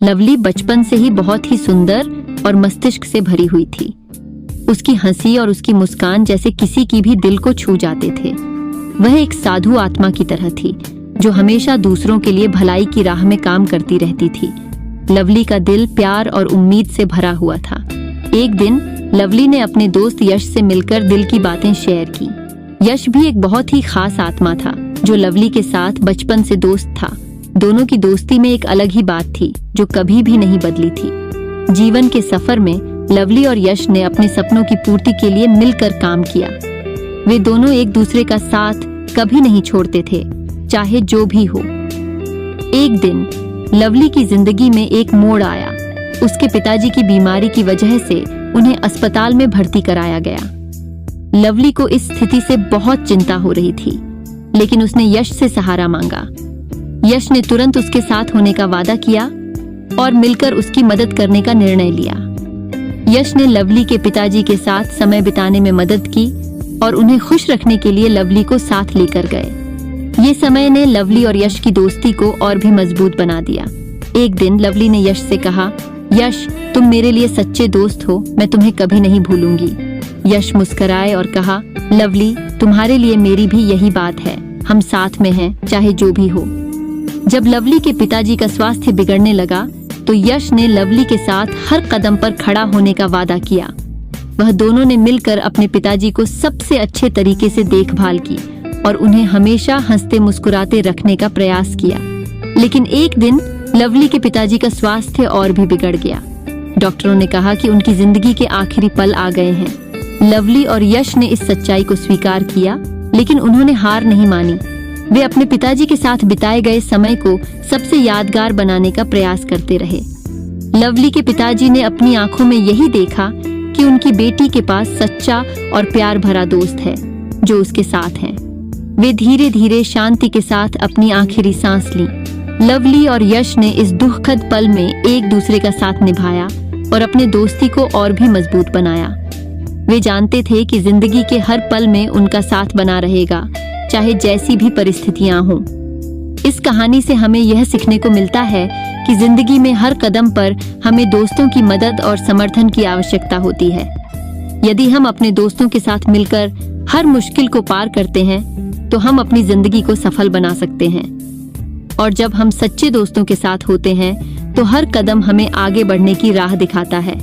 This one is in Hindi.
लवली बचपन से ही बहुत ही सुंदर और मस्तिष्क से भरी हुई थी। उसकी हंसी और उसकी मुस्कान जैसे किसी की भी दिल को छू जाते थे। वह एक साधु आत्मा की तरह थी जो हमेशा दूसरों के लिए भलाई की राह में काम करती रहती थी। लवली का दिल प्यार और उम्मीद से भरा हुआ था। एक दिन लवली ने अपने दोस्त यश से मिलकर दिल की बातें शेयर की। यश भी एक बहुत ही खास आत्मा था जो लवली के साथ बचपन से दोस्त था। दोनों की दोस्ती में एक अलग ही बात थी जो कभी भी नहीं बदली थी। जीवन के सफर में लवली और यश ने अपने सपनों की पूर्ति के लिए मिलकर काम किया। वे दोनों एक दूसरे का साथ कभी नहीं छोड़ते थे, चाहे जो भी हो। एक दिन लवली की जिंदगी में एक मोड़ आया। उसके पिताजी की बीमारी की वजह से उन्हें अस्पताल में भर्ती कराया गया। लवली को इस स्थिति से बहुत चिंता हो रही थी, लेकिन उसने यश से सहारा मांगा। यश ने तुरंत उसके साथ होने का वादा किया और मिलकर उसकी मदद करने का निर्णय लिया। यश ने लवली के पिताजी के साथ समय बिताने में मदद की और उन्हें खुश रखने के लिए लवली को साथ लेकर गए। ये समय ने लवली और यश की दोस्ती को और भी मजबूत बना दिया। एक दिन लवली ने यश से कहा, यश, तुम मेरे लिए सच्चे दोस्त हो, मैं तुम्हें कभी नहीं भूलूंगी। यश मुस्कुराए और कहा, लवली, तुम्हारे लिए मेरी भी यही बात है, हम साथ में हैं, चाहे जो भी हो। जब लवली के पिताजी का स्वास्थ्य बिगड़ने लगा तो यश ने लवली के साथ हर कदम पर खड़ा होने का वादा किया। वह दोनों ने मिलकर अपने पिताजी को सबसे अच्छे तरीके से देखभाल की और उन्हें हमेशा हंसते मुस्कुराते रखने का प्रयास किया। लेकिन एक दिन लवली के पिताजी का स्वास्थ्य और भी बिगड़ गया। डॉक्टरों ने कहा कि उनकी जिंदगी के आखिरी पल आ गए हैं। लवली और यश ने इस सच्चाई को स्वीकार किया, लेकिन उन्होंने हार नहीं मानी। वे अपने पिताजी के साथ बिताए गए समय को सबसे यादगार बनाने का प्रयास करते रहे। लवली के पिताजी ने अपनी आंखों में यही देखा कि उनकी बेटी के पास सच्चा और प्यार भरा दोस्त है जो उसके साथ है। वे धीरे धीरे शांति के साथ अपनी आखिरी सांस ली। लवली और यश ने इस दुखद पल में एक दूसरे का साथ निभाया और अपने दोस्ती को और भी मजबूत बनाया। वे जानते थे कि जिंदगी के हर पल में उनका साथ बना रहेगा, चाहे जैसी भी परिस्थितियां हों। इस कहानी से हमें यह सीखने को मिलता है कि जिंदगी में हर कदम पर हमें दोस्तों की मदद और समर्थन की आवश्यकता होती है। यदि हम अपने दोस्तों के साथ मिलकर हर मुश्किल को पार करते हैं तो हम अपनी जिंदगी को सफल बना सकते हैं। और जब हम सच्चे दोस्तों के साथ होते हैं तो हर कदम हमें आगे बढ़ने की राह दिखाता है।